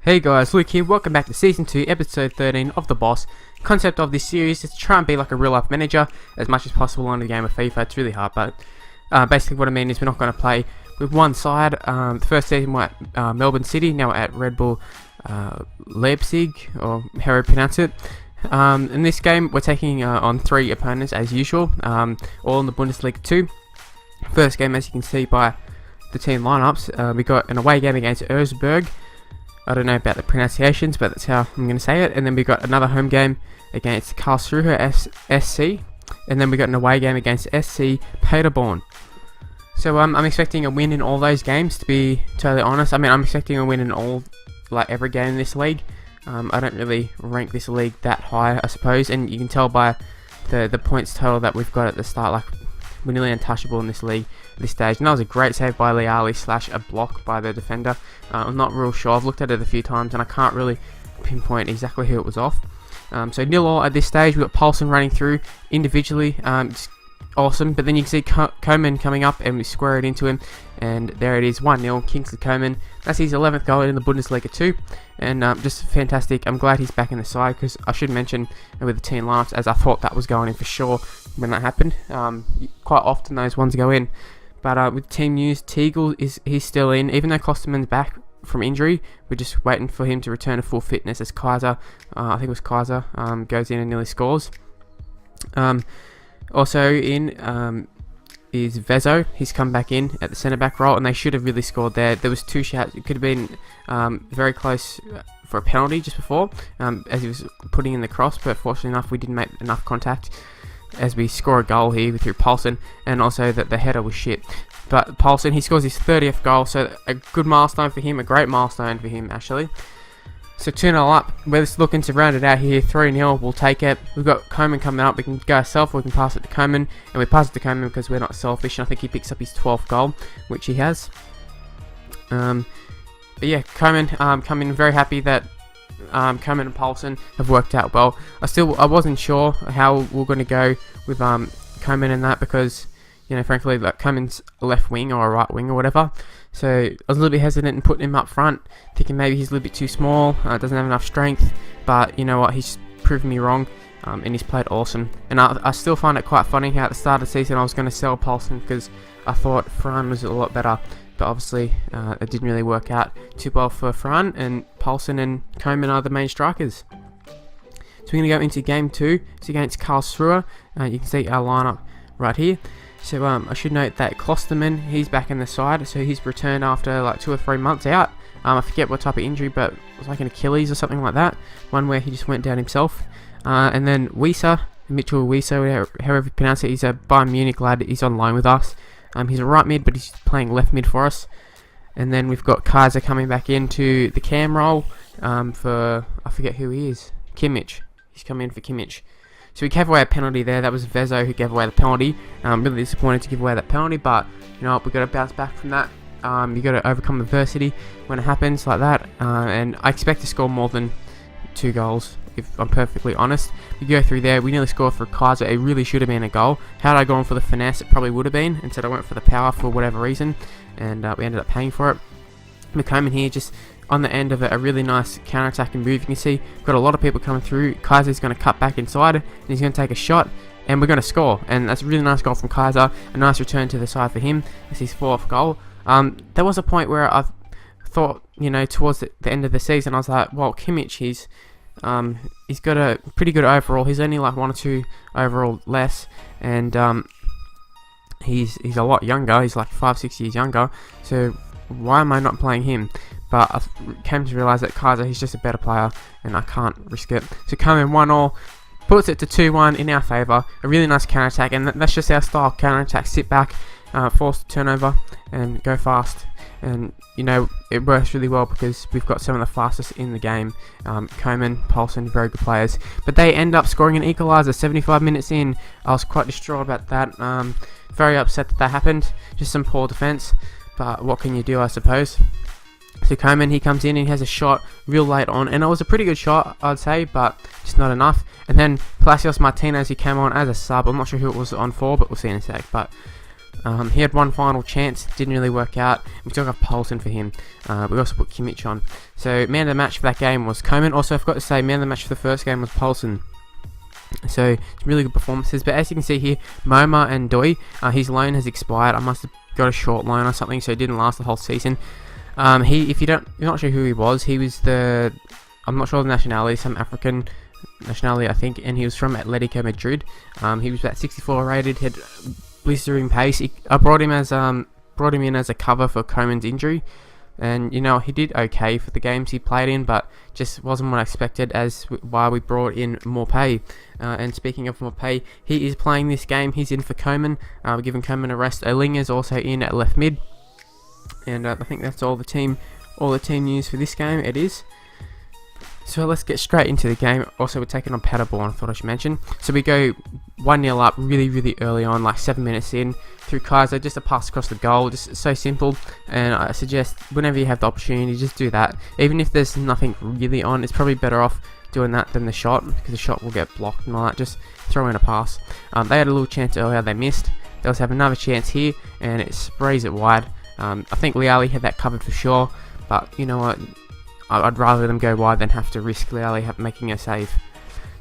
Hey guys, Luke here, welcome back to Season 2, Episode 13 of The Boss. Concept of this series is to try and be like a real life manager as much as possible on the game of FIFA. It's really hard, but basically what I mean is we're not going to play with one side. The first season we're at Melbourne City, now we're at Red Bull Leipzig, or how you pronounce it. In this game we're taking on 3 opponents as usual, all in the Bundesliga 2. First game, as you can see by the team lineups, we got an away game against Erzgebirge. I don't know about the pronunciations, but that's how I'm going to say it. And then we got another home game against Karlsruher SC. And then we got an away game against SC Paderborn. So I'm expecting a win in all those games, to be totally honest. I mean, I'm expecting a win in every game in this league. I don't really rank this league that high, I suppose. And you can tell by the points total that we've got at the start, like, we're nearly untouchable in this league at this stage. And that was a great save by Leali / a block by the defender. I'm not real sure. I've looked at it a few times and I can't really pinpoint exactly who it was off. So 0-0 at this stage. We've got Paulson running through individually. Just awesome. But then you can see Coman coming up and we square it into him. And there it is, 1-0, Kingsley Coman. That's his 11th goal in the Bundesliga 2. And just fantastic. I'm glad he's back in the side, because I should mention with the team lineups, as I thought that was going in for sure when that happened. Quite often those ones go in. But with team news, Teagle he's still in, even though Klosterman's back from injury. We're just waiting for him to return to full fitness as Kaiser, I think it was Kaiser, goes in and nearly scores. Also in is Vezo. He's come back in at the centre back role, and they should have really scored there. There was 2 shots. It could have been very close for a penalty just before, as he was putting in the cross, but fortunately enough we didn't make enough contact as we score a goal here through Paulson, and also that the header was shit. But Paulson, he scores his 30th goal, so a good milestone for him, a great milestone for him actually. So 2-0 up, we're just looking to round it out here, 3-0, we'll take it. We've got Coman coming up, we can go ourselves, or we can pass it to Coman, and we pass it to Coman because we're not selfish, and I think he picks up his 12th goal, which he has. But yeah, Coman, coming very happy that Coman and Paulson have worked out well. I wasn't sure how we're going to go with Coman and that, because, you know, frankly, like, Coman's a left wing or a right wing or whatever. So I was a little bit hesitant in putting him up front, thinking maybe he's a little bit too small, doesn't have enough strength. But you know what, he's proven me wrong, and he's played awesome. And I still find it quite funny how at the start of the season I was going to sell Paulson because I thought Fran was a lot better. But obviously it didn't really work out too well for Fran, and Paulson and Coman are the main strikers. So we're going to go into game 2. It's against Karlsruhe. You can see our lineup right here. So I should note that Klosterman, he's back in the side, so he's returned after like 2 or 3 months out. I forget what type of injury, but it was like an Achilles or something like that. One where he just went down himself. And then Mitchell Wieser, however you pronounce it, he's a Bayern Munich lad. He's on loan with us. He's a right mid, but he's playing left mid for us. And then we've got Kaiser coming back into the cam role for, I forget who he is, Kimmich. He's coming in for Kimmich. So we gave away a penalty there. That was Vezo who gave away the penalty. I'm really disappointed to give away that penalty, but you know, we've got to bounce back from that. You got to overcome adversity when it happens like that. And I expect to score more than 2 goals, if I'm perfectly honest. We go through there. We nearly scored for Kaiser. It really should have been a goal. Had I gone for the finesse, it probably would have been. Instead, I went for the power for whatever reason, and we ended up paying for it. McComan here just on the end of a really nice counter-attacking move. You can see we've got a lot of people coming through. Kaiser's going to cut back inside, and he's going to take a shot, and we're going to score. And that's a really nice goal from Kaiser. A nice return to the side for him. It's his 4th goal. There was a point where I thought, you know, towards the end of the season, I was like, well, Kimmich, he's got a pretty good overall. He's only like 1 or 2 overall less, and he's a lot younger. He's like 5-6 years younger. So why am I not playing him? But I came to realise that Kaiser, he's just a better player, and I can't risk it. So coming 1-0, puts it to 2-1 in our favour. A really nice counter-attack, and that's just our style, counter-attack. Sit back, force the turnover, and go fast. And, you know, it works really well because we've got some of the fastest in the game. Coman, Paulson, very good players. But they end up scoring an equaliser 75 minutes in. I was quite distraught about that. Very upset that happened. Just some poor defence. But what can you do, I suppose? So Coman, he comes in and he has a shot real late on, and it was a pretty good shot, I'd say, but just not enough. And then Palacios Martinez, he came on as a sub. I'm not sure who it was on for, but we'll see in a sec. But He had one final chance, didn't really work out. We took off Poulsen for him. We also put Kimmich on. So man of the match for that game was Koeman. Also, I forgot to say, man of the match for the first game was Poulsen. So really good performances. But as you can see here, Moma and Doi, his loan has expired. I must have got a short loan or something, so it didn't last the whole season. If you're not sure who he was I'm not sure the nationality, some African nationality I think, and he was from Atletico Madrid. He was about 64 rated, had blistering pace. I brought him in as a cover for Koeman's injury, and he did okay for the games he played in, but just wasn't what I expected, as why we brought in Morpay. And speaking of Morpay, he is playing this game. He's in for Koeman. We're giving Koeman a rest. Erlinger's also in at left mid, and I think that's all the team news for this game. It is. So let's get straight into the game. Also, we're taking on Paderborn, I thought I should mention. So we go 1-0 up really early on, like 7 minutes in, through Kaiser, just a pass across the goal, just so simple. And I suggest whenever you have the opportunity, just do that. Even if there's nothing really on, it's probably better off doing that than the shot, because the shot will get blocked and all that. Just throw in a pass. They had a little chance earlier, they missed. They also have another chance here, and it sprays it wide. I think Leali had that covered for sure, but you know what? I'd rather them go wide than have to risk Leali making a save.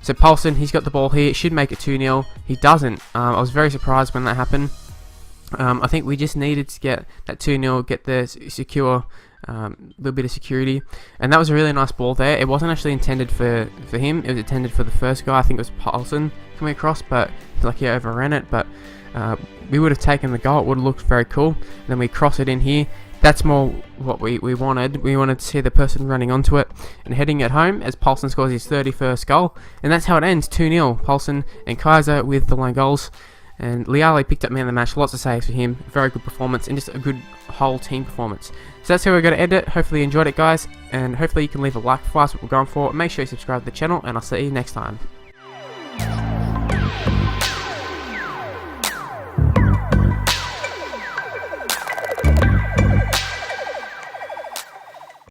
So Poulsen, he's got the ball here. It should make it 2-0. He doesn't. I was very surprised when that happened. I think we just needed to get that 2-0, get the secure little bit of security. And that was a really nice ball there. It wasn't actually intended for him. It was intended for the first guy. I think it was Poulsen coming across, but like he overran it. But we would have taken the goal. It would have looked very cool. And then we cross it in here. That's more what we wanted. We wanted to see the person running onto it and heading it home as Poulsen scores his 31st goal. And that's how it ends, 2-0. Poulsen and Kaiser with the lone goals. And Leali picked up man of the match. Lots of saves for him. Very good performance and just a good whole team performance. So that's how we're going to end it. Hopefully you enjoyed it, guys. And hopefully you can leave a like for us, what we're going for. Make sure you subscribe to the channel, and I'll see you next time.